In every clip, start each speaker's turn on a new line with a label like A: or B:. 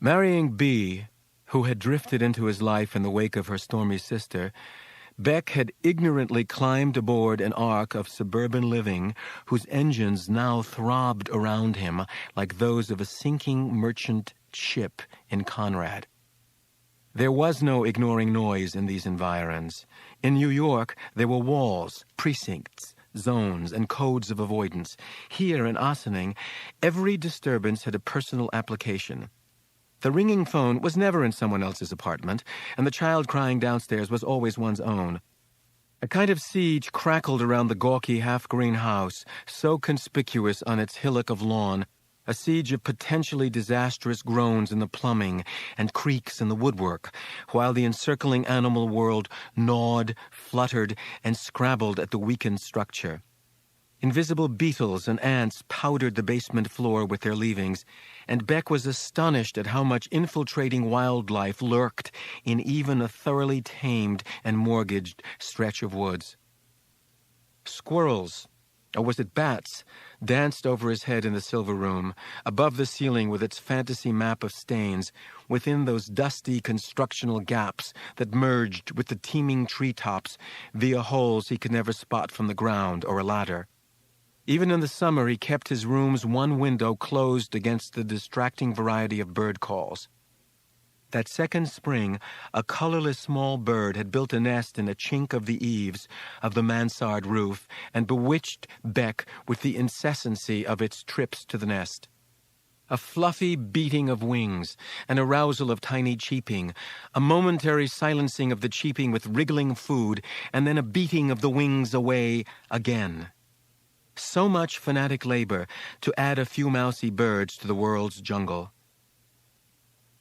A: Marrying Bea, who had drifted into his life in the wake of her stormy sister, Bech had ignorantly climbed aboard an ark of suburban living whose engines now throbbed around him like those of a sinking merchant ship in Conrad. There was no ignoring noise in these environs. In New York, there were walls, precincts, zones, and codes of avoidance. Here in Ossining, every disturbance had a personal application. The ringing phone was never in someone else's apartment, and the child crying downstairs was always one's own. A kind of siege crackled around the gawky half-green house, so conspicuous on its hillock of lawn, a siege of potentially disastrous groans in the plumbing and creaks in the woodwork, while the encircling animal world gnawed, fluttered, and scrabbled at the weakened structure. Invisible beetles and ants powdered the basement floor with their leavings, and Bech was astonished at how much infiltrating wildlife lurked in even a thoroughly tamed and mortgaged stretch of woods. Squirrels, or was it bats, danced over his head in the silver room, above the ceiling with its fantasy map of stains, within those dusty constructional gaps that merged with the teeming treetops via holes he could never spot from the ground or a ladder. Even in the summer, he kept his room's one window closed against the distracting variety of bird calls. That second spring, a colorless small bird had built a nest in a chink of the eaves of the mansard roof and bewitched Bech with the incessancy of its trips to the nest. A fluffy beating of wings, an arousal of tiny cheeping, a momentary silencing of the cheeping with wriggling food, and then a beating of the wings away again. So much fanatic labor to add a few mousy birds to the world's jungle.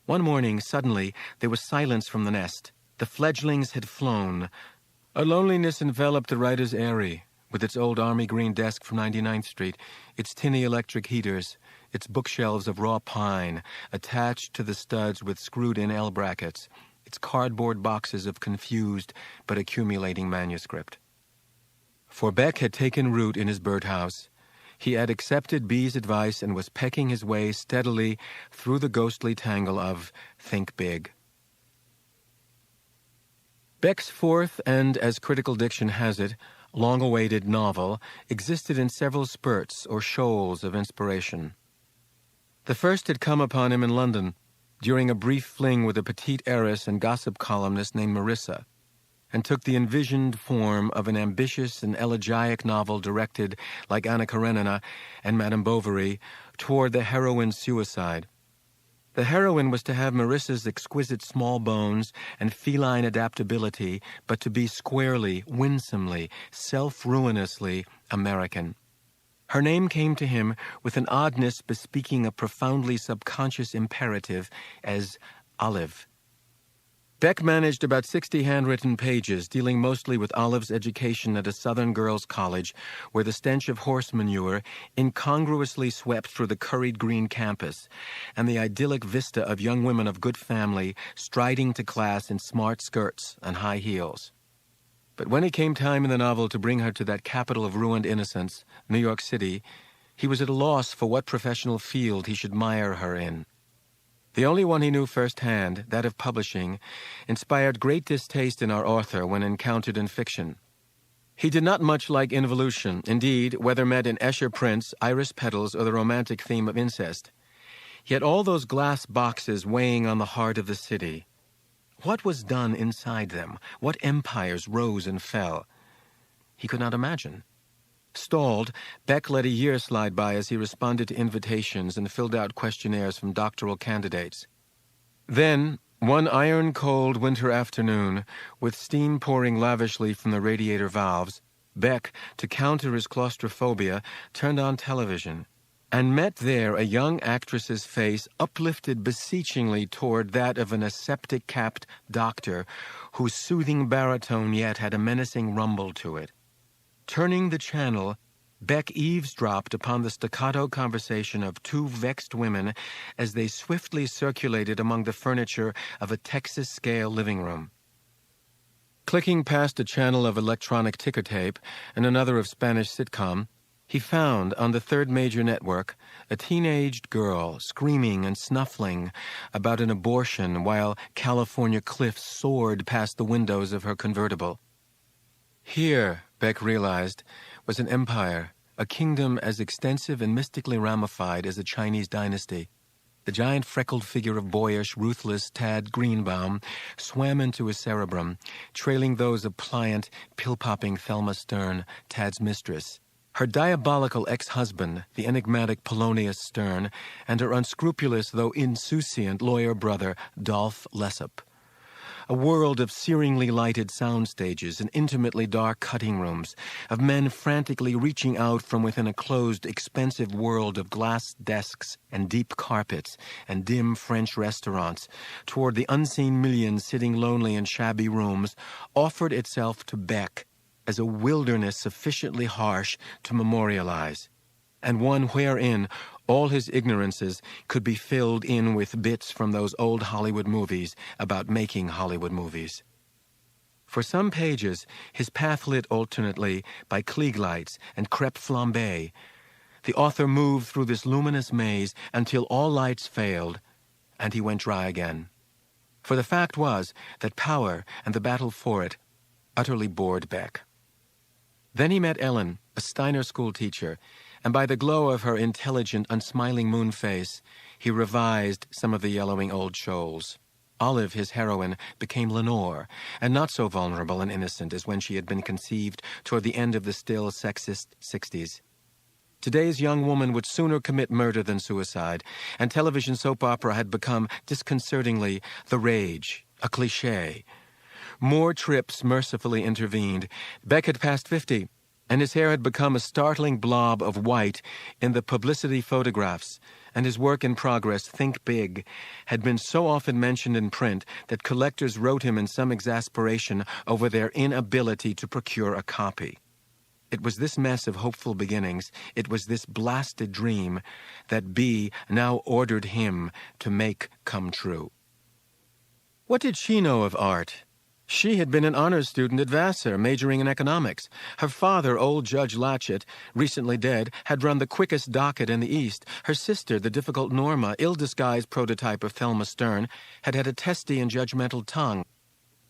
A: One morning, suddenly, there was silence from the nest. The fledglings had flown. A loneliness enveloped the writer's eyrie, with its old army green desk from 99th Street, its tinny electric heaters, its bookshelves of raw pine, attached to the studs with screwed-in L brackets, its cardboard boxes of confused but accumulating manuscript. For Bech had taken root in his birdhouse. He had accepted Bea's advice and was pecking his way steadily through the ghostly tangle of Think Big. Bech's fourth and, as critical diction has it, long-awaited novel existed in several spurts or shoals of inspiration. The first had come upon him in London during a brief fling with a petite heiress and gossip columnist named Marissa, and took the envisioned form of an ambitious and elegiac novel directed, like Anna Karenina and Madame Bovary, toward the heroine's suicide. The heroine was to have Marissa's exquisite small bones and feline adaptability, but to be squarely, winsomely, self-ruinously American. Her name came to him with an oddness bespeaking a profoundly subconscious imperative as Olive. Bech managed about 60 handwritten pages, dealing mostly with Olive's education at a Southern girls' college, where the stench of horse manure incongruously swept through the curried green campus, and the idyllic vista of young women of good family striding to class in smart skirts and high heels. But when it came time in the novel to bring her to that capital of ruined innocence, New York City, he was at a loss for what professional field he should mire her in. The only one he knew firsthand, that of publishing, inspired great distaste in our author when encountered in fiction. He did not much like involution, indeed, whether met in Escher prints, iris petals, or the romantic theme of incest. Yet all those glass boxes weighing on the heart of the city. What was done inside them? What empires rose and fell? He could not imagine. Stalled, Bech let a year slide by as he responded to invitations and filled out questionnaires from doctoral candidates. Then, one iron-cold winter afternoon, with steam pouring lavishly from the radiator valves, Bech, to counter his claustrophobia, turned on television and met there a young actress's face uplifted beseechingly toward that of an aseptic-capped doctor whose soothing baritone yet had a menacing rumble to it. Turning the channel, Bech eavesdropped upon the staccato conversation of two vexed women as they swiftly circulated among the furniture of a Texas-scale living room. Clicking past a channel of electronic ticker tape and another of Spanish sitcom, He found, on the third major network, a teenaged girl screaming and snuffling about an abortion while California cliffs soared past the windows of her convertible. Here, Bech realized, was an empire, a kingdom as extensive and mystically ramified as a Chinese dynasty. The giant freckled figure of boyish, ruthless Tad Greenbaum swam into his cerebrum, trailing those of pliant, pill-popping Thelma Stern, Tad's mistress, her diabolical ex-husband, the enigmatic Polonius Stern, and her unscrupulous though insouciant lawyer brother, Dolph Lessop. A world of searingly lighted sound stages and intimately dark cutting rooms, of men frantically reaching out from within a closed, expensive world of glass desks and deep carpets and dim French restaurants toward the unseen millions sitting lonely in shabby rooms, offered itself to Bech as a wilderness sufficiently harsh to memorialize, and one wherein all his ignorances could be filled in with bits from those old Hollywood movies about making Hollywood movies. For some pages, his path lit alternately by Klieg lights and crepe flambée, the author moved through this luminous maze until all lights failed, and he went dry again. For the fact was that power and the battle for it utterly bored Bech. Then he met Ellen, a Steiner school teacher, and by the glow of her intelligent, unsmiling moon face, he revised some of the yellowing old shoals. Olive, his heroine, became Lenore, and not so vulnerable and innocent as when she had been conceived toward the end of the still sexist 60s. Today's young woman would sooner commit murder than suicide, and television soap opera had become, disconcertingly, the rage, a cliché. More trips mercifully intervened. Bech had passed 50, and his hair had become a startling blob of white in the publicity photographs, and his work in progress, Think Big, had been so often mentioned in print that collectors wrote him in some exasperation over their inability to procure a copy. It was this mess of hopeful beginnings, it was this blasted dream, that B now ordered him to make come true. What did she know of art? She had been an honors student at Vassar, majoring in economics. Her father, old Judge Latchett, recently dead, had run the quickest docket in the East. Her sister, the difficult Norma, ill-disguised prototype of Thelma Stern, had had a testy and judgmental tongue.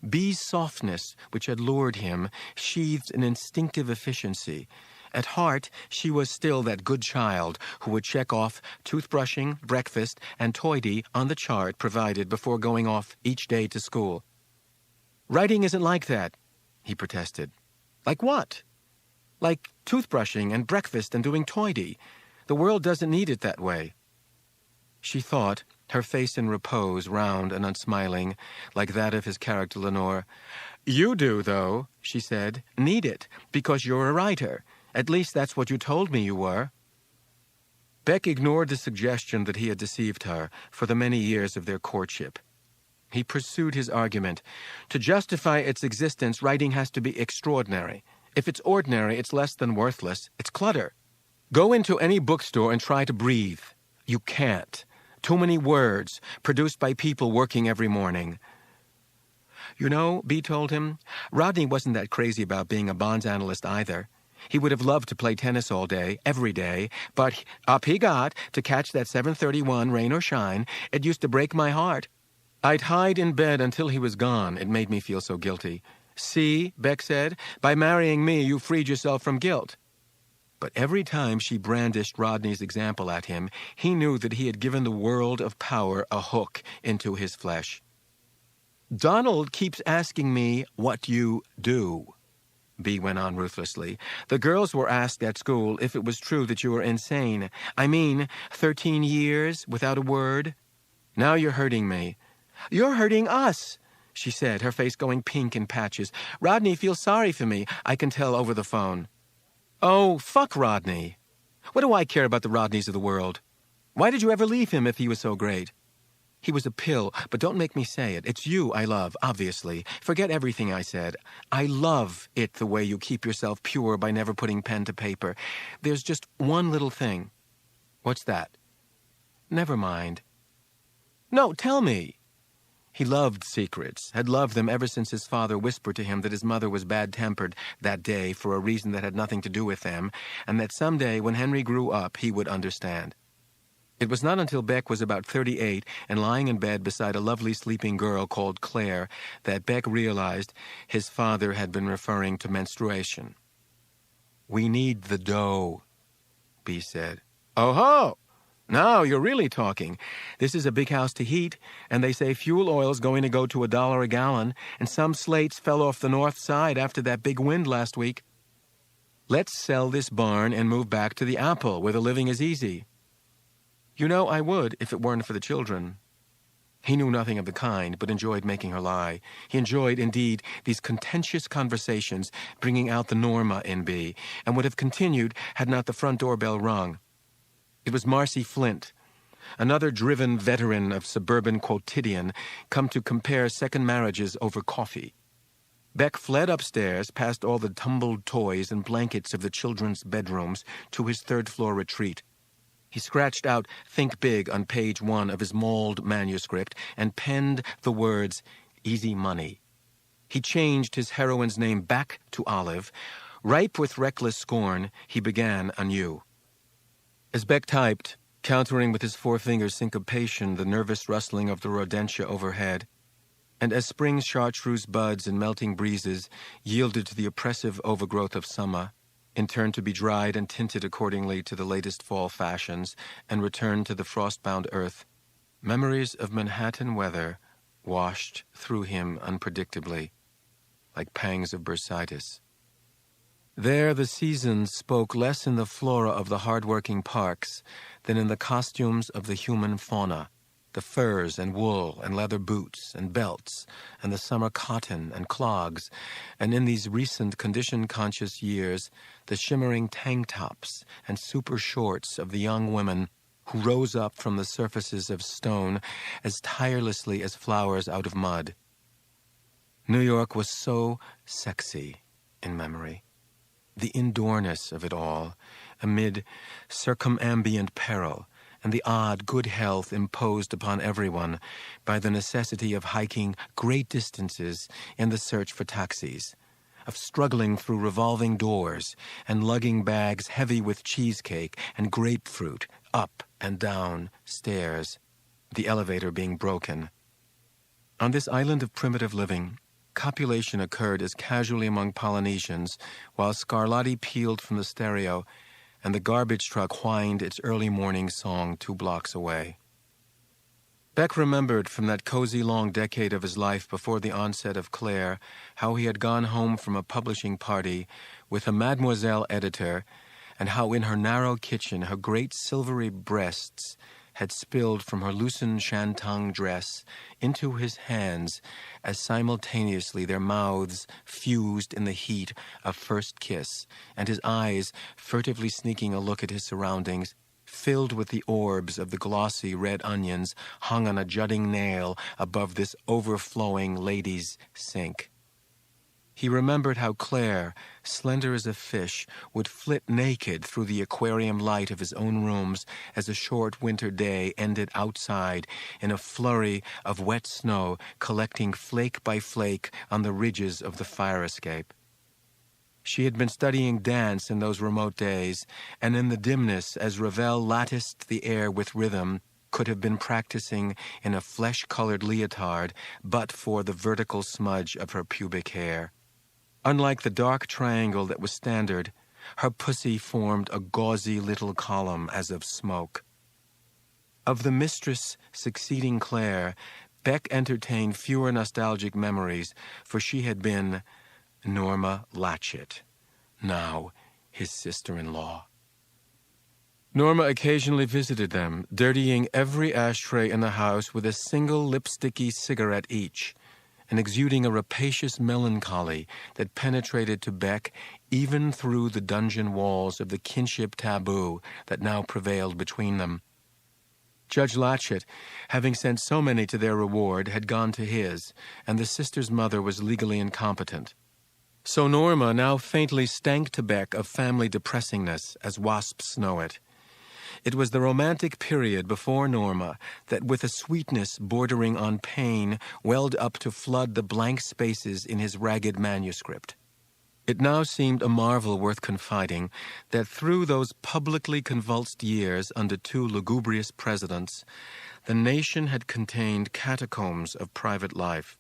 A: B's softness, which had lured him, sheathed an instinctive efficiency. At heart, she was still that good child who would check off toothbrushing, breakfast, and toity on the chart provided before going off each day to school. Writing isn't like that, he protested. Like what? Like toothbrushing and breakfast and doing toity. The world doesn't need it that way. She thought, her face in repose, round and unsmiling, like that of his character Lenore. You do, though, she said, need it, because you're a writer. At least that's what you told me you were. Bech ignored the suggestion that he had deceived her for the many years of their courtship. He pursued his argument. To justify its existence, writing has to be extraordinary. If it's ordinary, it's less than worthless. It's clutter. Go into any bookstore and try to breathe. You can't. Too many words, produced by people working every morning. You know, B told him, Rodney wasn't that crazy about being a bonds analyst either. He would have loved to play tennis all day, every day, but up he got to catch that 7:31, rain or shine. It used to break my heart. I'd hide in bed until he was gone. It made me feel so guilty. See, Bech said, by marrying me, you freed yourself from guilt. But every time she brandished Rodney's example at him, he knew that he had given the world of power a hook into his flesh. Donald keeps asking me what you do, B went on ruthlessly. The girls were asked at school if it was true that you were insane. I mean, 13 years without a word. Now you're hurting me. You're hurting us, she said, her face going pink in patches. Rodney feels sorry for me, I can tell over the phone. Oh, fuck Rodney. What do I care about the Rodneys of the world? Why did you ever leave him if he was so great? He was a pill, but don't make me say it. It's you I love, obviously. Forget everything I said. I love it the way you keep yourself pure by never putting pen to paper. There's just one little thing. What's that? Never mind. No, tell me. He loved secrets, had loved them ever since his father whispered to him that his mother was bad-tempered that day for a reason that had nothing to do with them, and that someday, when Henry grew up, he would understand. It was not until Bech was about 38 and lying in bed beside a lovely sleeping girl called Claire that Bech realized his father had been referring to menstruation. "We need the dough," B said. "Oh-ho! Now you're really talking. This is a big house to heat, and they say fuel oil's going to go to $1 a gallon, and some slates fell off the north side after that big wind last week. Let's sell this barn and move back to the Apple, where the living is easy." "You know, I would, if it weren't for the children." He knew nothing of the kind, but enjoyed making her lie. He enjoyed, indeed, these contentious conversations, bringing out the Norma in B, and would have continued had not the front doorbell rung. It was Marcy Flint, another driven veteran of suburban quotidian, come to compare second marriages over coffee. Bech fled upstairs, past all the tumbled toys and blankets of the children's bedrooms, to his third-floor retreat. He scratched out "Think Big" on page 1 of his mauled manuscript and penned the words, "Easy Money." He changed his heroine's name back to Olive. Ripe with reckless scorn, he began anew. As Bech typed, countering with his forefinger syncopation the nervous rustling of the rodentia overhead, and as spring's chartreuse buds and melting breezes yielded to the oppressive overgrowth of summer, in turn to be dried and tinted accordingly to the latest fall fashions, and returned to the frost-bound earth, memories of Manhattan weather washed through him unpredictably, like pangs of bursitis. There the seasons spoke less in the flora of the hard-working parks than in the costumes of the human fauna, the furs and wool and leather boots and belts and the summer cotton and clogs, and in these recent condition-conscious years, the shimmering tank tops and super shorts of the young women who rose up from the surfaces of stone as tirelessly as flowers out of mud. New York was so sexy in memory. The indoorness of it all, amid circumambient peril, and the odd good health imposed upon everyone by the necessity of hiking great distances in the search for taxis, of struggling through revolving doors and lugging bags heavy with cheesecake and grapefruit up and down stairs, the elevator being broken. On this island of primitive living, copulation occurred as casually among Polynesians, while Scarlatti peeled from the stereo and the garbage truck whined its early morning song 2 blocks away. Bech remembered from that cozy long decade of his life before the onset of Claire how he had gone home from a publishing party with a mademoiselle editor, and how in her narrow kitchen her great silvery breasts had spilled from her loosened shantung dress into his hands as simultaneously their mouths fused in the heat of first kiss, and his eyes, furtively sneaking a look at his surroundings, filled with the orbs of the glossy red onions hung on a jutting nail above this overflowing lady's sink. He remembered how Claire, slender as a fish, would flit naked through the aquarium light of his own rooms as a short winter day ended outside in a flurry of wet snow collecting flake by flake on the ridges of the fire escape. She had been studying dance in those remote days, and in the dimness, as Ravel latticed the air with rhythm, could have been practicing in a flesh-colored leotard but for the vertical smudge of her pubic hair. Unlike the dark triangle that was standard, her pussy formed a gauzy little column as of smoke. Of the mistress succeeding Claire, Bech entertained fewer nostalgic memories, for she had been Norma Latchett, now his sister-in-law. Norma occasionally visited them, dirtying every ashtray in the house with a single lipsticky cigarette each, and exuding a rapacious melancholy that penetrated to Bech even through the dungeon walls of the kinship taboo that now prevailed between them. Judge Latchett, having sent so many to their reward, had gone to his, and the sister's mother was legally incompetent. So Norma now faintly stank to Bech of family depressingness, as wasps know it. It was the romantic period before Norma that, with a sweetness bordering on pain, welled up to flood the blank spaces in his ragged manuscript. It now seemed a marvel worth confiding that through those publicly convulsed years under two lugubrious presidents, the nation had contained catacombs of private life.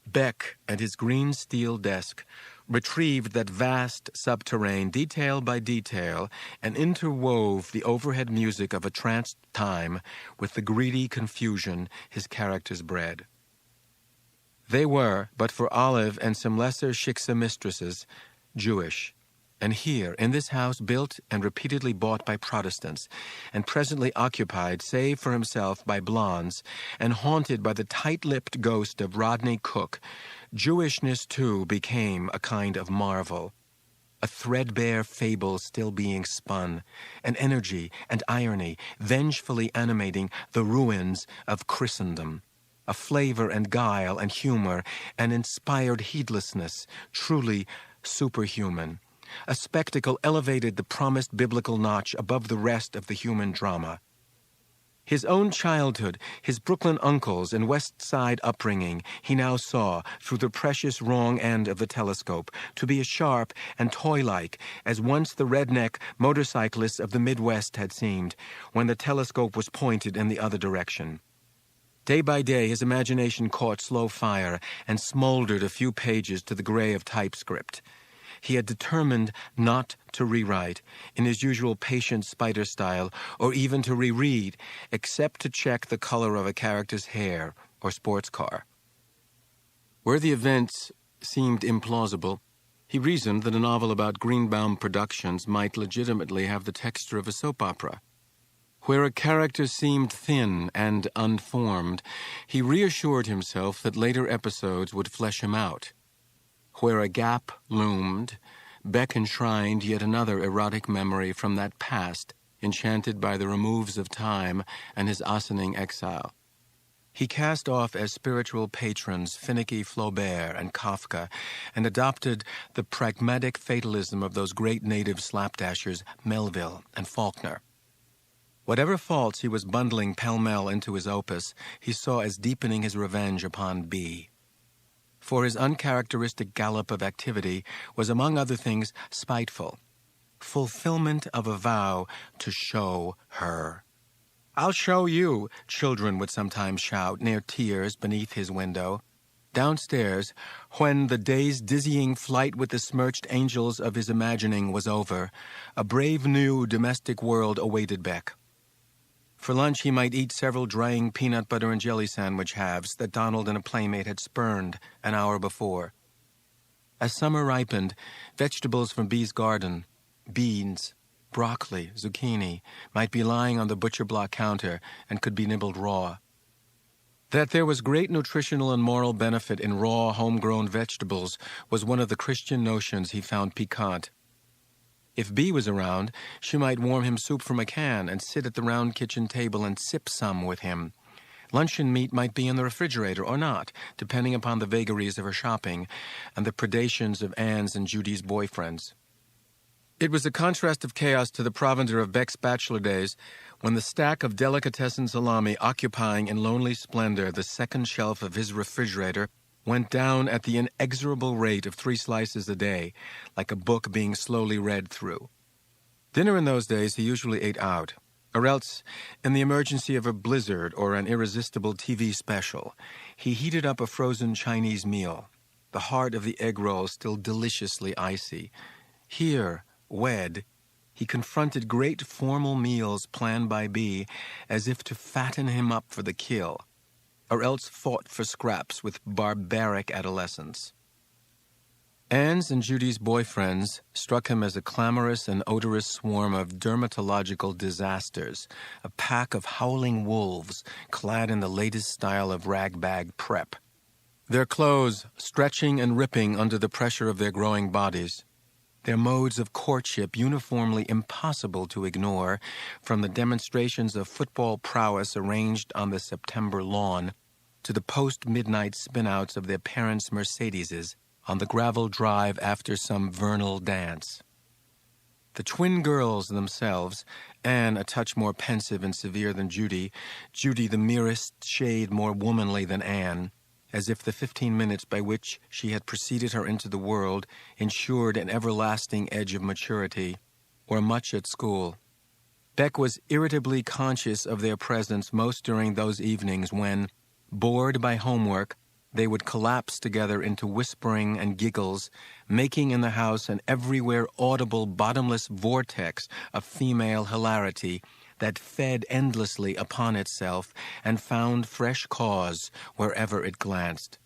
A: Bech and his green steel desk retrieved that vast subterrane detail by detail and interwove the overhead music of a tranced time with the greedy confusion his characters bred. They were, but for Olive and some lesser shiksa mistresses, Jewish, and here, in this house built and repeatedly bought by Protestants, and presently occupied, save for himself, by blondes, and haunted by the tight-lipped ghost of Rodney Cook, Jewishness, too, became a kind of marvel, a threadbare fable still being spun, an energy and irony vengefully animating the ruins of Christendom, a flavor and guile and humor, an inspired heedlessness, truly superhuman. A spectacle elevated the promised biblical notch above the rest of the human drama. His own childhood, his Brooklyn uncles and West Side upbringing, he now saw, through the precious wrong end of the telescope, to be as sharp and toy-like as once the redneck motorcyclists of the Midwest had seemed, when the telescope was pointed in the other direction. Day by day, his imagination caught slow fire and smoldered a few pages to the gray of typescript. He had determined not to rewrite, in his usual patient spider style, or even to reread, except to check the color of a character's hair or sports car. Where the events seemed implausible, he reasoned that a novel about Greenbaum Productions might legitimately have the texture of a soap opera. Where a character seemed thin and unformed, he reassured himself that later episodes would flesh him out. Where a gap loomed, Bech enshrined yet another erotic memory from that past, enchanted by the removes of time and his Ossining exile. He cast off as spiritual patrons finicky Flaubert and Kafka, and adopted the pragmatic fatalism of those great native slapdashers Melville and Faulkner. Whatever faults he was bundling pell-mell into his opus, he saw as deepening his revenge upon B. For his uncharacteristic gallop of activity was, among other things, spiteful. Fulfillment of a vow to show her. "I'll show you," children would sometimes shout, near tears beneath his window. Downstairs, when the day's dizzying flight with the smirched angels of his imagining was over, a brave new domestic world awaited Bech. For lunch, he might eat several drying peanut butter and jelly sandwich halves that Donald and a playmate had spurned an hour before. As summer ripened, vegetables from B's garden, beans, broccoli, zucchini, might be lying on the butcher block counter and could be nibbled raw. That there was great nutritional and moral benefit in raw, homegrown vegetables was one of the Christian notions he found piquant. If B was around, she might warm him soup from a can and sit at the round kitchen table and sip some with him. Luncheon meat might be in the refrigerator or not, depending upon the vagaries of her shopping and the predations of Anne's and Judy's boyfriends. It was a contrast of chaos to the provender of Bech's bachelor days, when the stack of delicatessen salami occupying in lonely splendor the second shelf of his refrigerator went down at the inexorable rate of 3 slices a day, like a book being slowly read through. Dinner in those days he usually ate out, or else, in the emergency of a blizzard or an irresistible TV special, he heated up a frozen Chinese meal, the heart of the egg roll still deliciously icy. Here, wed, he confronted great formal meals planned by B as if to fatten him up for the kill, or else fought for scraps with barbaric adolescence. Anne's and Judy's boyfriends struck him as a clamorous and odorous swarm of dermatological disasters, a pack of howling wolves clad in the latest style of ragbag prep, their clothes stretching and ripping under the pressure of their growing bodies, their modes of courtship uniformly impossible to ignore, from the demonstrations of football prowess arranged on the September lawn to the post-midnight spin-outs of their parents' Mercedeses on the gravel drive after some vernal dance. The twin girls themselves, Anne a touch more pensive and severe than Judy, Judy the merest shade more womanly than Anne, as if the 15 minutes by which she had preceded her into the world ensured an everlasting edge of maturity, were much at school. Bech was irritably conscious of their presence most during those evenings when, bored by homework, they would collapse together into whispering and giggles, making in the house an everywhere audible bottomless vortex of female hilarity that fed endlessly upon itself and found fresh cause wherever it glanced.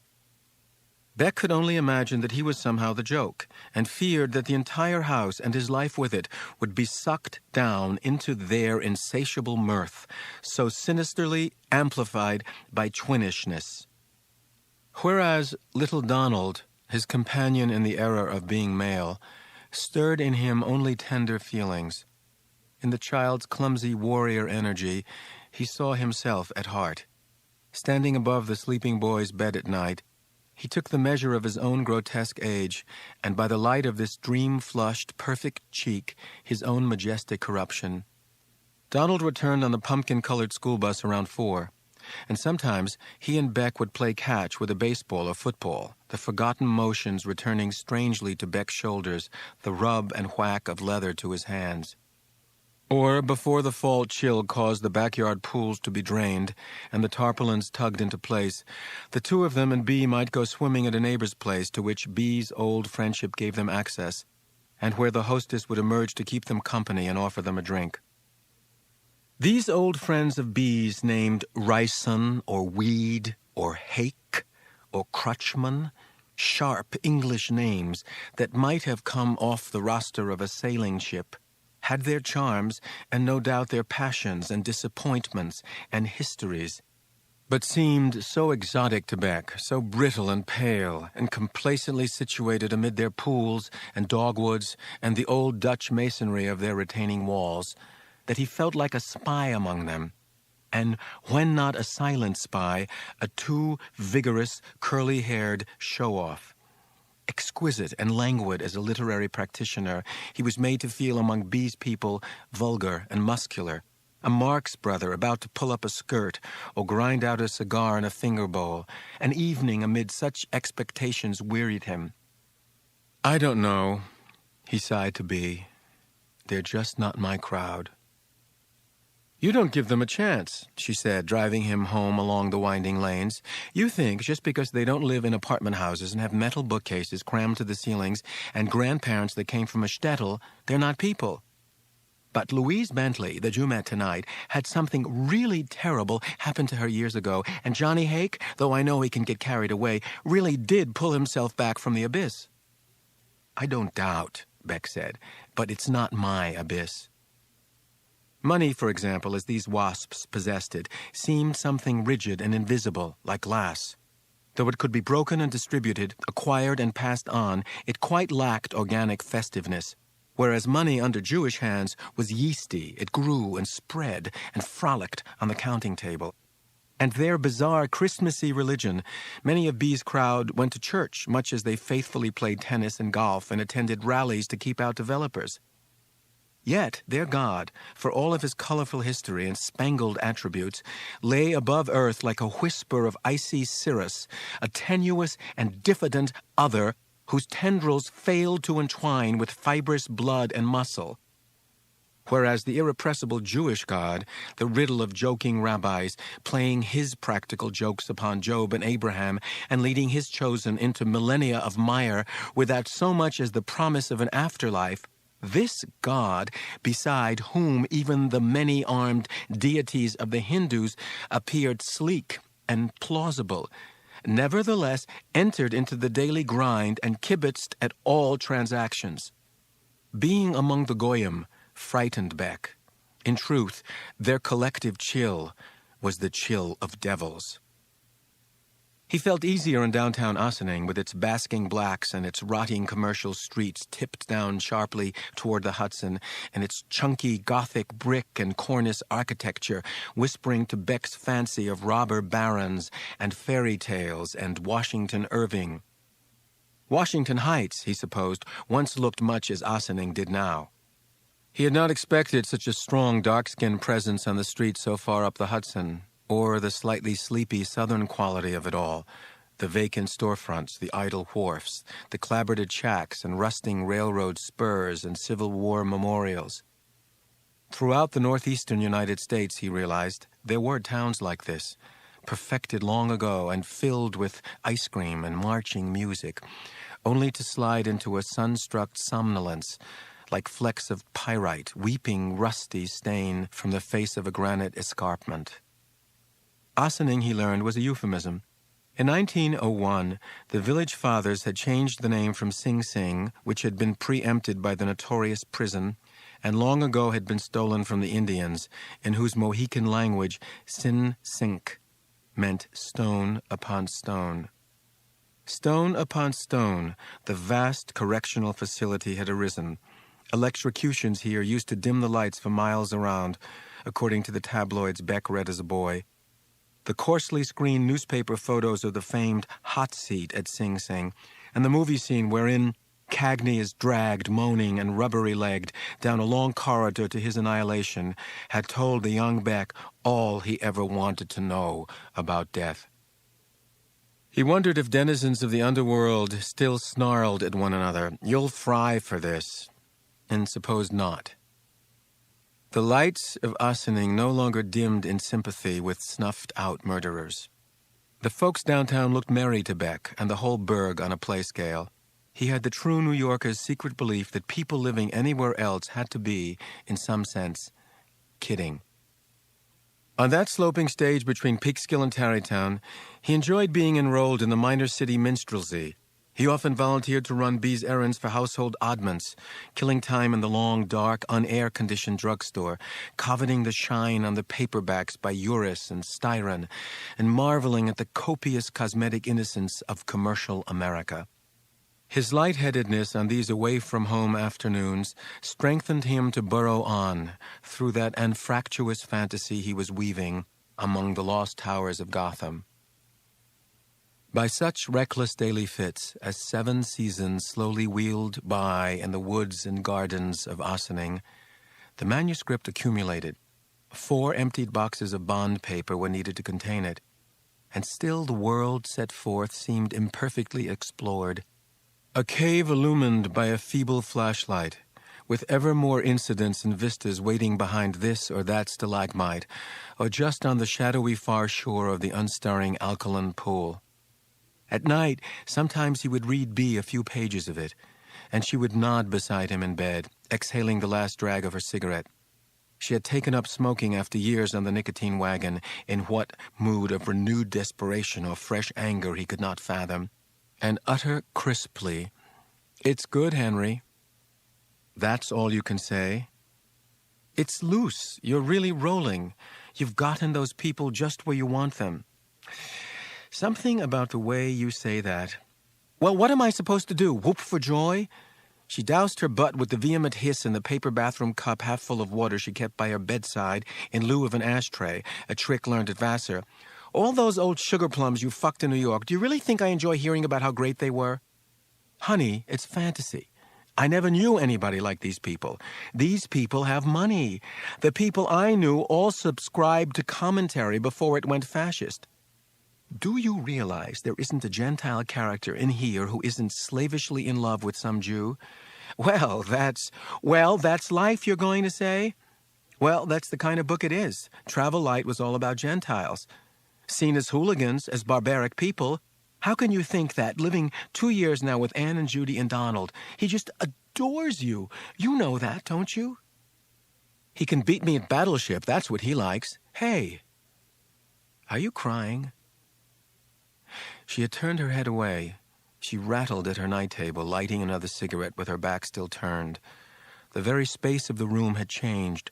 A: Bech could only imagine that he was somehow the joke, and feared that the entire house and his life with it would be sucked down into their insatiable mirth, so sinisterly amplified by twinishness. Whereas little Donald, his companion in the era of being male, stirred in him only tender feelings. In the child's clumsy warrior energy, he saw himself at heart. Standing above the sleeping boy's bed at night, he took the measure of his own grotesque age, and by the light of this dream-flushed, perfect cheek, his own majestic corruption. Donald returned on the pumpkin-colored school bus around 4. And sometimes he and Bech would play catch with a baseball or football, the forgotten motions returning strangely to Bech's shoulders, the rub and whack of leather to his hands. Or, before the fall chill caused the backyard pools to be drained and the tarpaulins tugged into place, the two of them and Bea might go swimming at a neighbor's place to which Bea's old friendship gave them access, and where the hostess would emerge to keep them company and offer them a drink. These old friends of Bea's named Rison or Weed or Hake or Crutchman, sharp English names that might have come off the roster of a sailing ship, had their charms and no doubt their passions and disappointments and histories, but seemed so exotic to Bech, so brittle and pale and complacently situated amid their pools and dogwoods and the old Dutch masonry of their retaining walls, that he felt like a spy among them, and when not a silent spy, a too vigorous, curly-haired show-off. Exquisite and languid as a literary practitioner, he was made to feel among Bea's people vulgar and muscular, a Marx brother about to pull up a skirt or grind out a cigar in a finger bowl. An evening amid such expectations wearied him. "I don't know," he sighed to Bea. "They're just not my crowd." "You don't give them a chance," she said, driving him home along the winding lanes. "You think just because they don't live in apartment houses and have metal bookcases crammed to the ceilings and grandparents that came from a shtetl, they're not people. But Louise Bentley, that you met tonight, had something really terrible happen to her years ago, and Johnny Hake, though I know he can get carried away, really did pull himself back from the abyss." "I don't doubt," Bech said, "but it's not my abyss." Money, for example, as these wasps possessed it, seemed something rigid and invisible, like glass. Though it could be broken and distributed, acquired and passed on, it quite lacked organic festiveness, whereas money under Jewish hands was yeasty. It grew and spread and frolicked on the counting table. And their bizarre Christmassy religion, many of Bea's crowd went to church, much as they faithfully played tennis and golf and attended rallies to keep out developers. Yet their God, for all of his colorful history and spangled attributes, lay above earth like a whisper of icy cirrus, a tenuous and diffident other whose tendrils failed to entwine with fibrous blood and muscle. Whereas the irrepressible Jewish God, the riddle of joking rabbis, playing his practical jokes upon Job and Abraham and leading his chosen into millennia of mire without so much as the promise of an afterlife, this God, beside whom even the many-armed deities of the Hindus appeared sleek and plausible, nevertheless entered into the daily grind and kibitzed at all transactions. Being among the Goyim frightened Bech. In truth, their collective chill was the chill of devils. He felt easier in downtown Ossining with its basking blacks and its rotting commercial streets tipped down sharply toward the Hudson and its chunky Gothic brick and cornice architecture whispering to Bech's fancy of robber barons and fairy tales and Washington Irving. Washington Heights, he supposed, once looked much as Ossining did now. He had not expected such a strong, dark-skinned presence on the street so far up the Hudson, or the slightly sleepy southern quality of it all, the vacant storefronts, the idle wharfs, the clapboarded shacks and rusting railroad spurs and Civil War memorials. Throughout the northeastern United States, he realized, there were towns like this, perfected long ago and filled with ice cream and marching music, only to slide into a sun-struck somnolence, like flecks of pyrite, weeping rusty stain from the face of a granite escarpment. Ossining, he learned, was a euphemism. In 1901, the village fathers had changed the name from Sing Sing, which had been preempted by the notorious prison, and long ago had been stolen from the Indians, in whose Mohican language Sin Sink meant stone upon stone. Stone upon stone, the vast correctional facility had arisen. Electrocutions here used to dim the lights for miles around, according to the tabloids Bech read as a boy. The coarsely screened newspaper photos of the famed hot seat at Sing Sing, and the movie scene wherein Cagney is dragged, moaning and rubbery-legged, down a long corridor to his annihilation, had told the young Bech all he ever wanted to know about death. He wondered if denizens of the underworld still snarled at one another, "You'll fry for this," and supposed not. The lights of Ossining no longer dimmed in sympathy with snuffed-out murderers. The folks downtown looked merry to Bech and the whole burg on a play scale. He had the true New Yorker's secret belief that people living anywhere else had to be, in some sense, kidding. On that sloping stage between Peekskill and Tarrytown, he enjoyed being enrolled in the minor city minstrelsy. He often volunteered to run B's errands for household oddments, killing time in the long, dark, un-air-conditioned drugstore, coveting the shine on the paperbacks by Uris and Styron, and marveling at the copious cosmetic innocence of commercial America. His lightheadedness on these away-from-home afternoons strengthened him to burrow on through that anfractuous fantasy he was weaving among the lost towers of Gotham. By such reckless daily fits as 7 seasons slowly wheeled by in the woods and gardens of Ossining, the manuscript accumulated. 4 emptied boxes of bond paper were needed to contain it, and still the world set forth seemed imperfectly explored. A cave illumined by a feeble flashlight, with ever more incidents and vistas waiting behind this or that stalagmite, or just on the shadowy far shore of the unstirring alkaline pool. At night, sometimes he would read B a few pages of it, and she would nod beside him in bed, exhaling the last drag of her cigarette. She had taken up smoking after years on the nicotine wagon, in what mood of renewed desperation or fresh anger he could not fathom, and utter crisply, "It's good, Henry." That's all you can say. It's loose. You're really rolling. You've gotten those people just where you want them. Something about the way you say that. Well, what am I supposed to do? Whoop for joy? She doused her butt with the vehement hiss in the paper bathroom cup half full of water she kept by her bedside in lieu of an ashtray, a trick learned at Vassar. All those old sugar plums you fucked in New York, do you really think I enjoy hearing about how great they were? Honey, it's fantasy. I never knew anybody like these people. These people have money. The people I knew all subscribed to commentary before it went fascist. Do you realize there isn't a Gentile character in here who isn't slavishly in love with some Jew? Well, that's life, you're going to say? Well, that's the kind of book it is. Travel Light was all about Gentiles. Seen as hooligans, as barbaric people, how can you think that, living 2 years now with Anne and Judy and Donald, he just adores you? You know that, don't you? He can beat me at Battleship, that's what he likes. Hey, are you crying? She had turned her head away. She rattled at her night table, lighting another cigarette with her back still turned. The very space of the room had changed,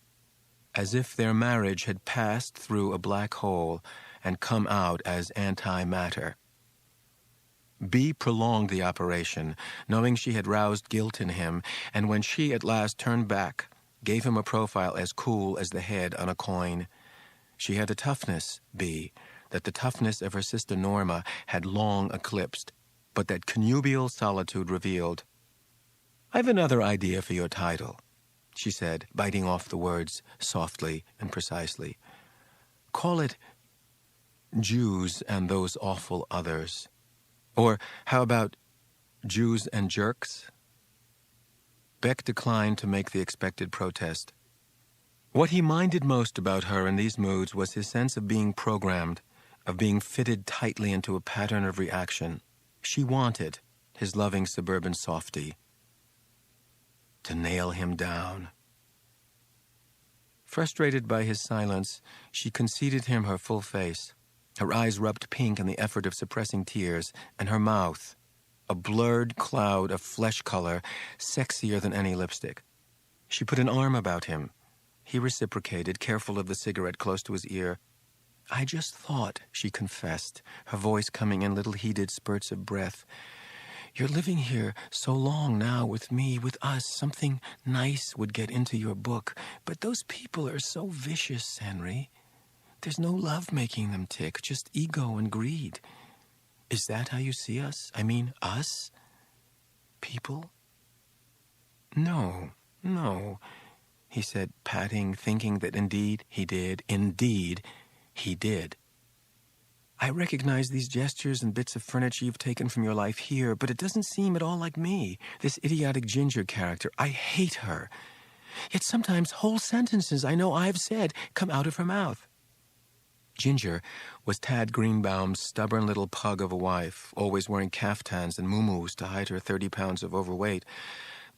A: as if their marriage had passed through a black hole and come out as antimatter. B prolonged the operation, knowing she had roused guilt in him, and when she at last turned back, gave him a profile as cool as the head on a coin. She had a toughness, B, that the toughness of her sister Norma had long eclipsed, but that connubial solitude revealed. I've another idea for your title. she said, biting off the words softly and precisely. Call it Jews and those awful others. Or how about Jews and jerks? Bech declined to make the expected protest. What he minded most about her in these moods was his sense of being programmed, of being fitted tightly into a pattern of reaction. She wanted, his loving suburban softy, to nail him down. Frustrated by his silence, she conceded him her full face. Her eyes rubbed pink in the effort of suppressing tears, and her mouth, a blurred cloud of flesh color, sexier than any lipstick. She put an arm about him. He reciprocated, careful of the cigarette close to his ear. I just thought, she confessed, her voice coming in little heated spurts of breath, you're living here so long now with me, with us. Something nice would get into your book. But those people are so vicious, Henry. There's no love making them tick, just ego and greed. Is that how you see us? I mean, us? People? No, he said, patting, thinking that indeed he did. Indeed, he did. I recognize these gestures and bits of furniture you've taken from your life here, but it doesn't seem at all like me, this idiotic Ginger character. I hate her. Yet sometimes whole sentences I know I've said come out of her mouth. Ginger was Tad Greenbaum's stubborn little pug of a wife, always wearing caftans and muumuus to hide her 30 pounds of overweight.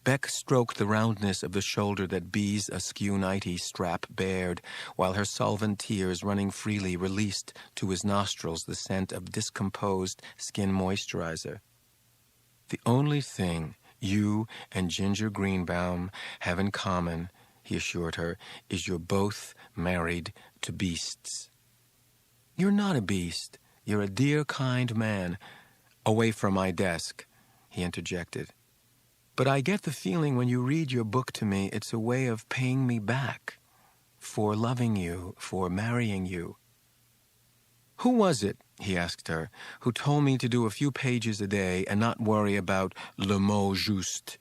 A: Bech stroked the roundness of the shoulder that Bee's askew nightie strap bared, while her solvent tears running freely released to his nostrils the scent of discomposed skin moisturizer. The only thing you and Ginger Greenbaum have in common, he assured her, is you're both married to beasts. You're not a beast. You're a dear, kind man. Away from my desk, he interjected. But I get the feeling when you read your book to me, it's a way of paying me back for loving you, for marrying you. Who was it, he asked her, who told me to do a few pages a day and not worry about le mot juste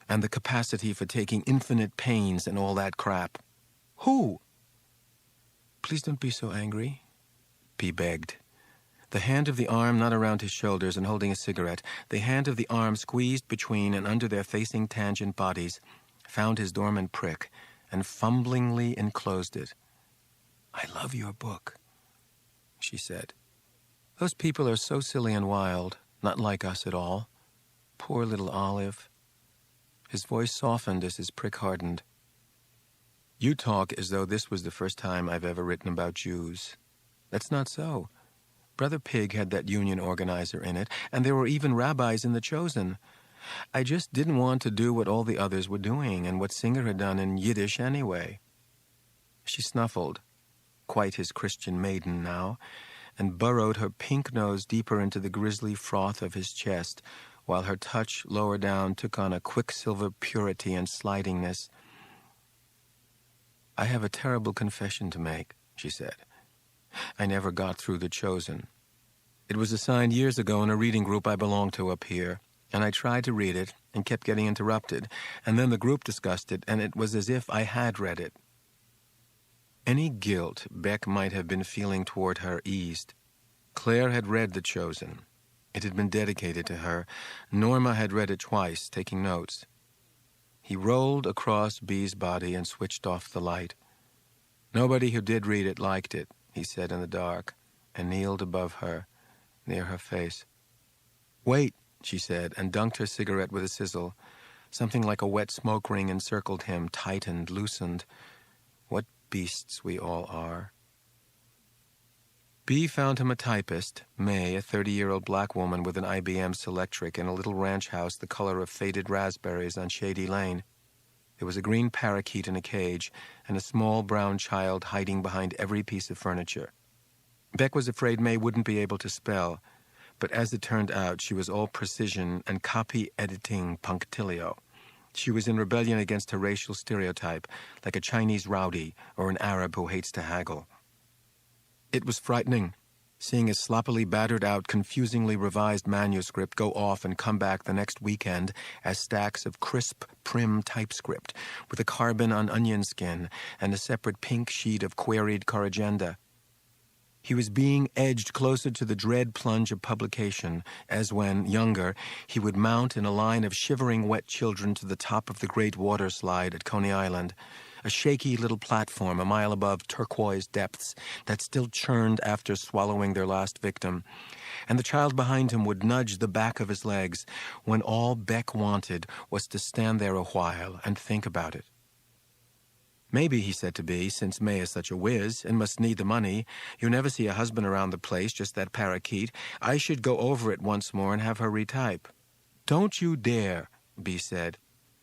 A: and the capacity for taking infinite pains and all that crap? Who? Please don't be so angry, Bee begged. The hand of the arm not around his shoulders and holding a cigarette, the hand of the arm squeezed between and under their facing tangent bodies, found his dormant prick and fumblingly enclosed it. I love your book, she said. Those people are so silly and wild, not like us at all. Poor little Olive. His voice softened as his prick hardened. You talk as though this was the first time I've ever written about Jews. That's not so. Brother Pig had that union organizer in it, and there were even rabbis in The Chosen. I just didn't want to do what all the others were doing, and what Singer had done in Yiddish anyway. She snuffled, quite his Christian maiden now, and burrowed her pink nose deeper into the grisly froth of his chest, while her touch lower down took on a quicksilver purity and slidingness. I have a terrible confession to make, she said. I never got through The Chosen. It was assigned years ago in a reading group I belonged to up here, and I tried to read it and kept getting interrupted, and then the group discussed it, and it was as if I had read it. Any guilt Bech might have been feeling toward her eased. Claire had read The Chosen. It had been dedicated to her. Norma had read it twice, taking notes. He rolled across Bee's body and switched off the light. Nobody who did read it liked it, he said in the dark, and kneeled above her, near her face. Wait, she said, and dunked her cigarette with a sizzle. Something like a wet smoke ring encircled him, tightened, loosened. What beasts we all are. Bee found him a typist, May, a 30-year-old black woman with an IBM Selectric in a little ranch house the color of faded raspberries on Shady Lane. There was a green parakeet in a cage and a small brown child hiding behind every piece of furniture. Bech was afraid May wouldn't be able to spell, but as it turned out, she was all precision and copy-editing punctilio. She was in rebellion against her racial stereotype, like a Chinese rowdy or an Arab who hates to haggle. It was frightening, seeing his sloppily battered out, confusingly revised manuscript go off and come back the next weekend as stacks of crisp, prim typescript with a carbon on onion skin and a separate pink sheet of queried corrigenda. He was being edged closer to the dread plunge of publication, as when, younger, he would mount in a line of shivering wet children to the top of the great water slide at Coney Island, a shaky little platform a mile above turquoise depths that still churned after swallowing their last victim, and the child behind him would nudge the back of his legs when all Bech wanted was to stand there a while and think about it. Maybe, he said to Bea, since May is such a whiz and must need the money, you never see a husband around the place, just that parakeet, I should go over it once more and have her retype. Don't you dare, Bea said.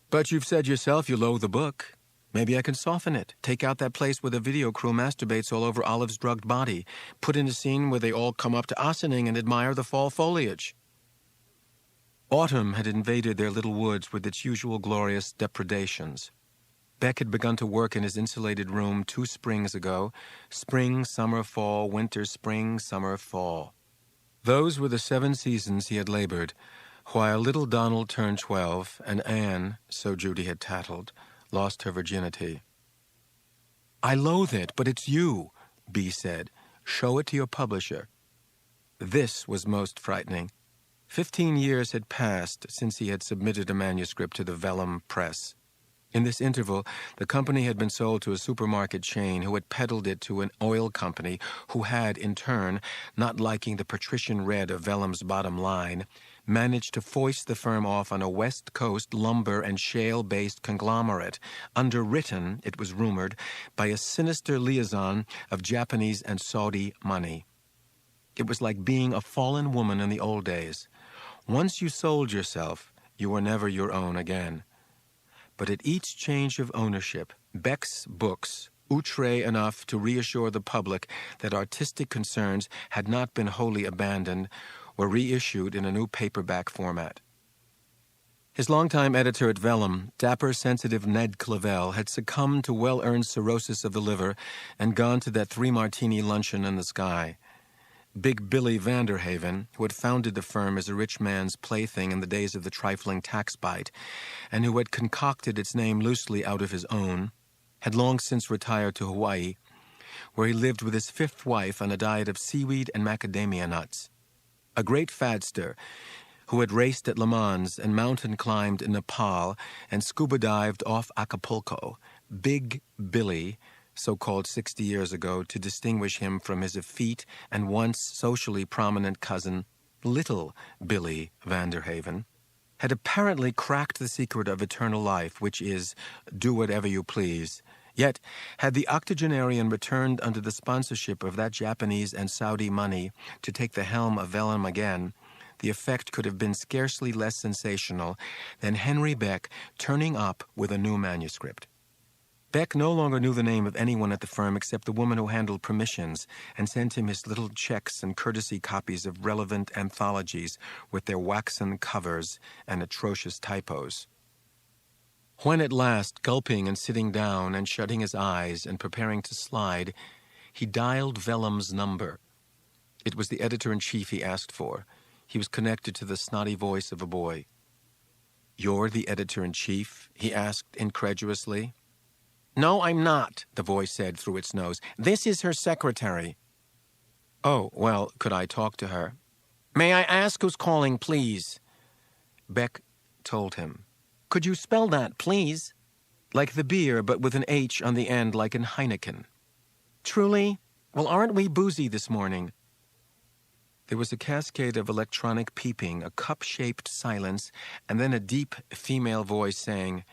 A: But you've said yourself you loathe the book. Maybe I can soften it, take out that place where the video crew masturbates all over Olive's drugged body, put in a scene where they all come up to Ossining and admire the fall foliage. Autumn had invaded their little woods with its usual glorious depredations. Bech had begun to work in his insulated room 2 springs ago. Spring, summer, fall, winter, spring, summer, fall. Those were the 7 seasons he had labored, while little Donald turned 12 and Anne, so Judy had tattled, lost her virginity. I loathe it, but it's you, Bea said. Show it to your publisher. This was most frightening. 15 years had passed since he had submitted a manuscript to the Vellum Press. In this interval, the company had been sold to a supermarket chain who had peddled it to an oil company who had, in turn, not liking the patrician red of Vellum's bottom line, managed to foist the firm off on a West Coast lumber and shale-based conglomerate, underwritten, it was rumored, by a sinister liaison of Japanese and Saudi money. It was like being a fallen woman in the old days. Once you sold yourself, you were never your own again. But at each change of ownership, Bech's books, outre enough to reassure the public that artistic concerns had not been wholly abandoned, were reissued in a new paperback format. His longtime editor at Vellum, dapper, sensitive Ned Clavell, had succumbed to well-earned cirrhosis of the liver and gone to that 3-martini luncheon in the sky. Big Billy Vanderhaven, who had founded the firm as a rich man's plaything in the days of the trifling tax bite, and who had concocted its name loosely out of his own, had long since retired to Hawaii, where he lived with his 5th wife on a diet of seaweed and macadamia nuts. A great fadster, who had raced at Le Mans and mountain climbed in Nepal and scuba dived off Acapulco, Big Billy, so called 60 years ago to distinguish him from his effete and once socially prominent cousin, Little Billy Vanderhaven, had apparently cracked the secret of eternal life, which is, do whatever you please. Yet, had the octogenarian returned under the sponsorship of that Japanese and Saudi money to take the helm of Vellum again, the effect could have been scarcely less sensational than Henry Bech turning up with a new manuscript. Bech no longer knew the name of anyone at the firm except the woman who handled permissions and sent him his little checks and courtesy copies of relevant anthologies with their waxen covers and atrocious typos. When at last, gulping and sitting down and shutting his eyes and preparing to slide, he dialed Vellum's number. It was the editor-in-chief he asked for. He was connected to the snotty voice of a boy. "You're the editor-in-chief?" he asked incredulously. "No, I'm not," the voice said through its nose. "This is her secretary." "Oh, well, could I talk to her?" "May I ask who's calling, please?" Bech told him. "Could you spell that, please?" "Like the beer, but with an H on the end, like in Heineken." "Truly? Well, aren't we boozy this morning?" There was a cascade of electronic peeping, a cup-shaped silence, and then a deep female voice saying,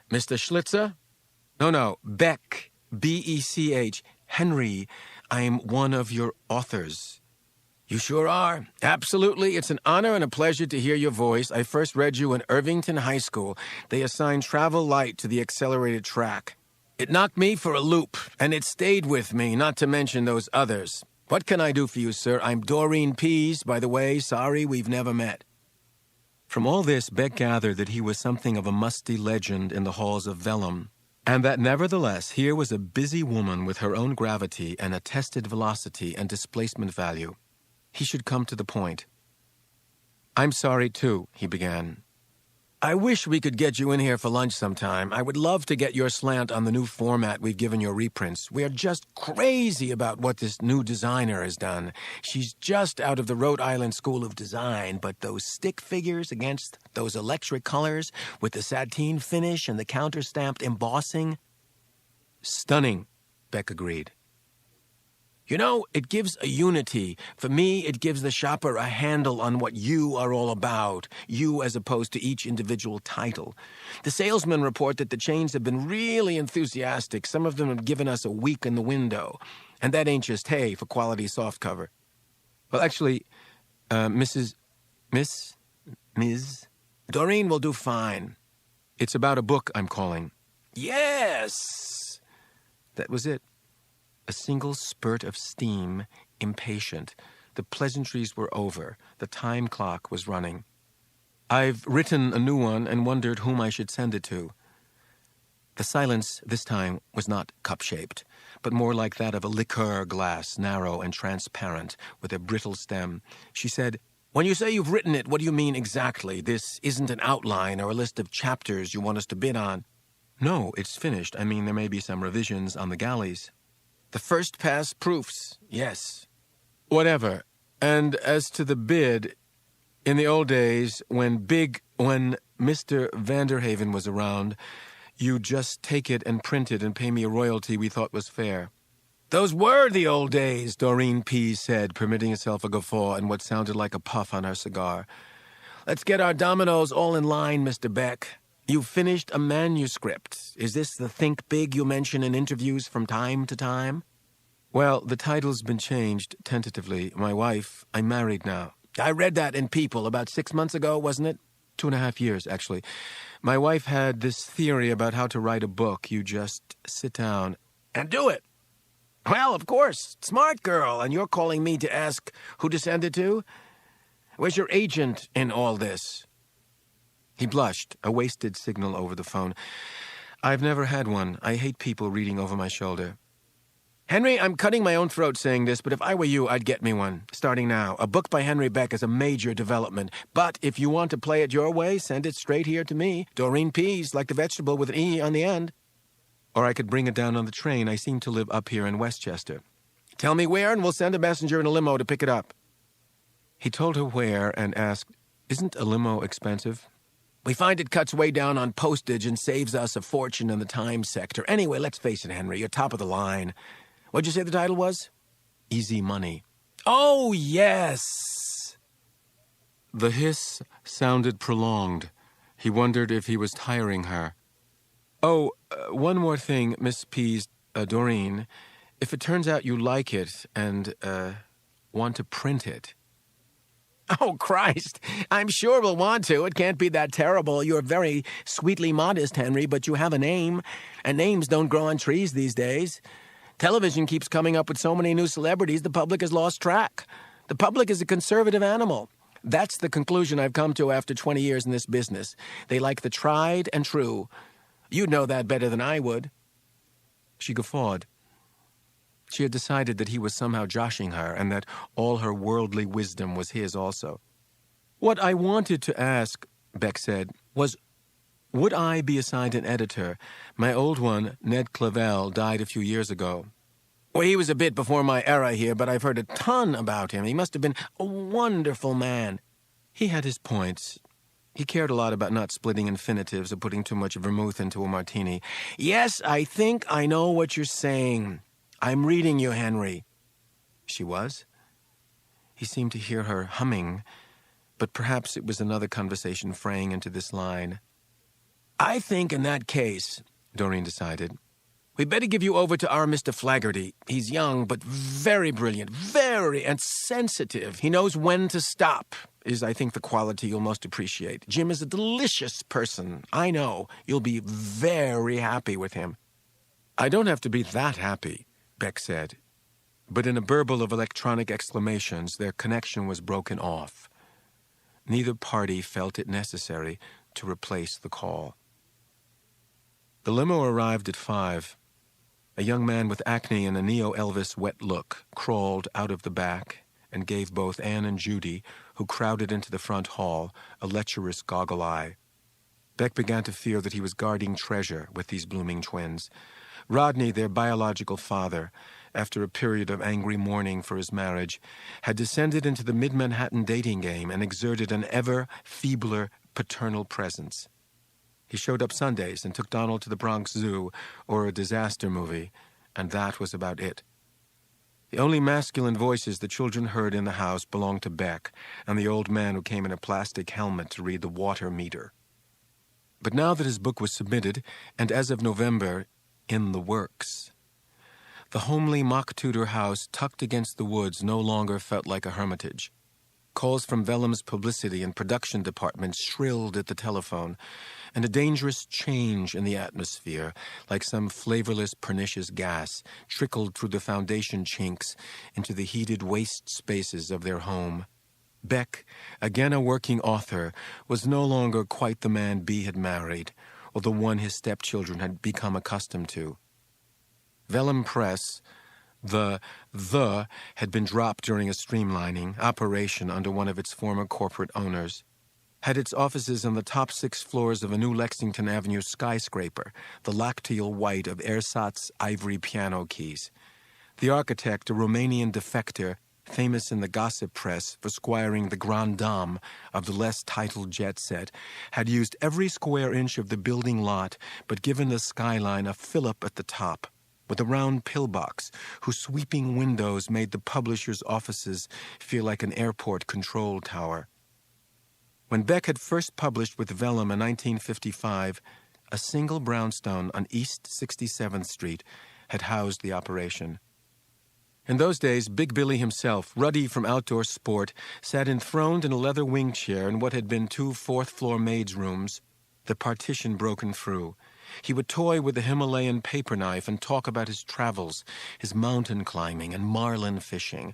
A: "Mr. Schlitzer? No, Bech, B-E-C-H. Henry, I'm one of your authors." "You sure are. Absolutely. It's an honor and a pleasure to hear your voice. I first read you in Irvington High School. They assigned travel light to the accelerated track. It knocked me for a loop, and it stayed with me, not to mention those others. What can I do for you, sir? I'm Doreen Pease, by the way. Sorry we've never met." From all this, Bech gathered that he was something of a musty legend in the halls of Vellum. And that nevertheless, here was a busy woman with her own gravity and a tested velocity and displacement value. He should come to the point. "I'm sorry, too," he began. "I wish we could get you in here for lunch sometime. I would love to get your slant on the new format we've given your reprints. We are just crazy about what this new designer has done. She's just out of the Rhode Island School of Design, but those stick figures against those electric colors with the sateen finish and the counter-stamped embossing..." "Stunning," Bech agreed. "You know, it gives a unity. For me, it gives the shopper a handle on what you are all about, you as opposed to each individual title. The salesmen report that the chains have been really enthusiastic. Some of them have given us a week in the window. And that ain't just hay for quality softcover." "Well, actually, Ms. Doreen will do fine." "It's about a book I'm calling." "Yes!" That was it. A single spurt of steam, impatient. The pleasantries were over. The time clock was running. "I've written a new one and wondered whom I should send it to." The silence this time was not cup-shaped, but more like that of a liqueur glass, narrow and transparent, with a brittle stem. She said, "When you say you've written it, what do you mean exactly? This isn't an outline or a list of chapters you want us to bid on." "No, it's finished. I mean, there may be some revisions on the galleys." "The first-pass proofs, yes." "Whatever. And as to the bid, in the old days, when Mr. Vanderhaven was around, you just take it and print it and pay me a royalty we thought was fair." "Those were the old days," Doreen Pease said, permitting herself a guffaw and what sounded like a puff on her cigar. "Let's get our dominoes all in line, Mr. Bech. You've finished a manuscript. Is this the Think Big you mention in interviews from time to time?" "Well, the title's been changed, tentatively. I'm married now." "I read that in People about 6 months ago, wasn't it?" 2.5 years, actually. "My wife had this theory about how to write a book. You just sit down and do it." "Well, of course. Smart girl. And you're calling me to ask who to send it to? Where's your agent in all this?" He blushed, a wasted signal over the phone. "I've never had one. I hate people reading over my shoulder." "Henry, I'm cutting my own throat saying this, but if I were you, I'd get me one, starting now. A book by Henry Bech is a major development. But if you want to play it your way, send it straight here to me. Doreen Pease, like the vegetable with an E on the end. Or I could bring it down on the train. I seem to live up here in Westchester." "Tell me where, and we'll send a messenger in a limo to pick it up." He told her where and asked, "Isn't a limo expensive?" "We find it cuts way down on postage and saves us a fortune in the time sector. Anyway, let's face it, Henry, you're top of the line. What'd you say the title was?" "Easy Money." "Oh, yes!" The hiss sounded prolonged. He wondered if he was tiring her. "Oh, one more thing, Miss Pease, Doreen. If it turns out you like it and, want to print it..." "Oh, Christ! I'm sure we'll want to. It can't be that terrible. You're very sweetly modest, Henry, but you have a name, and names don't grow on trees these days. Television keeps coming up with so many new celebrities, the public has lost track. The public is a conservative animal. That's the conclusion I've come to after 20 years in this business. They like the tried and true. You'd know that better than I would." She guffawed. She had decided that he was somehow joshing her and that all her worldly wisdom was his also. "What I wanted to ask," Bech said, "was, would I be assigned an editor? My old one, Ned Clavell, died a few years ago." "Well, he was a bit before my era here, but I've heard a ton about him. He must have been a wonderful man." He had his points. He cared a lot about not splitting infinitives or putting too much vermouth into a martini. "Yes, I think I know what you're saying. I'm reading you, Henry." She was? He seemed to hear her humming, but perhaps it was another conversation fraying into this line. "I think in that case," Doreen decided, "we'd better give you over to our Mr. Flaggerty. He's young, but very brilliant, and sensitive. He knows when to stop, is, I think, the quality you'll most appreciate. Jim is a delicious person. I know. You'll be very happy with him." "I don't have to be that happy," Bech said. But in a burble of electronic exclamations, their connection was broken off. Neither party felt it necessary to replace the call. The limo arrived at 5. A young man with acne and a neo-Elvis wet look crawled out of the back and gave both Anne and Judy, who crowded into the front hall, a lecherous goggle eye. Bech began to fear that he was guarding treasure with these blooming twins. Rodney, their biological father, after a period of angry mourning for his marriage, had descended into the mid-Manhattan dating game and exerted an ever feebler paternal presence. He showed up Sundays and took Donald to the Bronx Zoo or a disaster movie, and that was about it. The only masculine voices the children heard in the house belonged to Bech and the old man who came in a plastic helmet to read the water meter. But now that his book was submitted, and as of November, in the works, the homely mock Tudor house tucked against the woods no longer felt like a hermitage. Calls from Vellum's publicity and production departments shrilled at the telephone, and a dangerous change in the atmosphere, like some flavorless pernicious gas, trickled through the foundation chinks into the heated waste spaces of their home. Bech, again a working author, was no longer quite the man Bea had married, or the one his stepchildren had become accustomed to. Vellum Press, the had been dropped during a streamlining operation under one of its former corporate owners, had its offices on the top 6 floors of a new Lexington Avenue skyscraper, the lacteal white of ersatz ivory piano keys. The architect, a Romanian defector, famous in the gossip press for squiring the grande dame of the less titled jet set, had used every square inch of the building lot but given the skyline a fillip at the top, with a round pillbox whose sweeping windows made the publisher's offices feel like an airport control tower. When Bech had first published with Vellum in 1955, a single brownstone on East 67th Street had housed the operation. In those days, Big Billy himself, ruddy from outdoor sport, sat enthroned in a leather wing chair in what had been 2 fourth-floor maids' rooms, the partition broken through. He would toy with the Himalayan paper knife and talk about his travels, his mountain climbing and marlin fishing,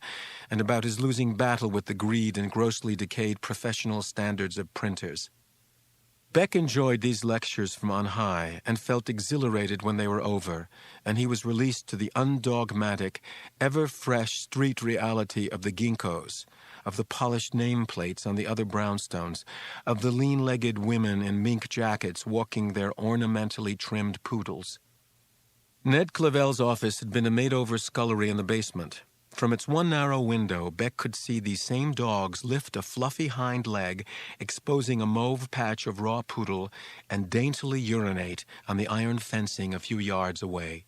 A: and about his losing battle with the greed and grossly decayed professional standards of printers. Bech enjoyed these lectures from on high and felt exhilarated when they were over, and he was released to the undogmatic, ever-fresh street reality of the ginkgos, of the polished nameplates on the other brownstones, of the lean-legged women in mink jackets walking their ornamentally trimmed poodles. Ned Clavel's office had been a made-over scullery in the basement. From its one narrow window, Bech could see these same dogs lift a fluffy hind leg, exposing a mauve patch of raw poodle, and daintily urinate on the iron fencing a few yards away.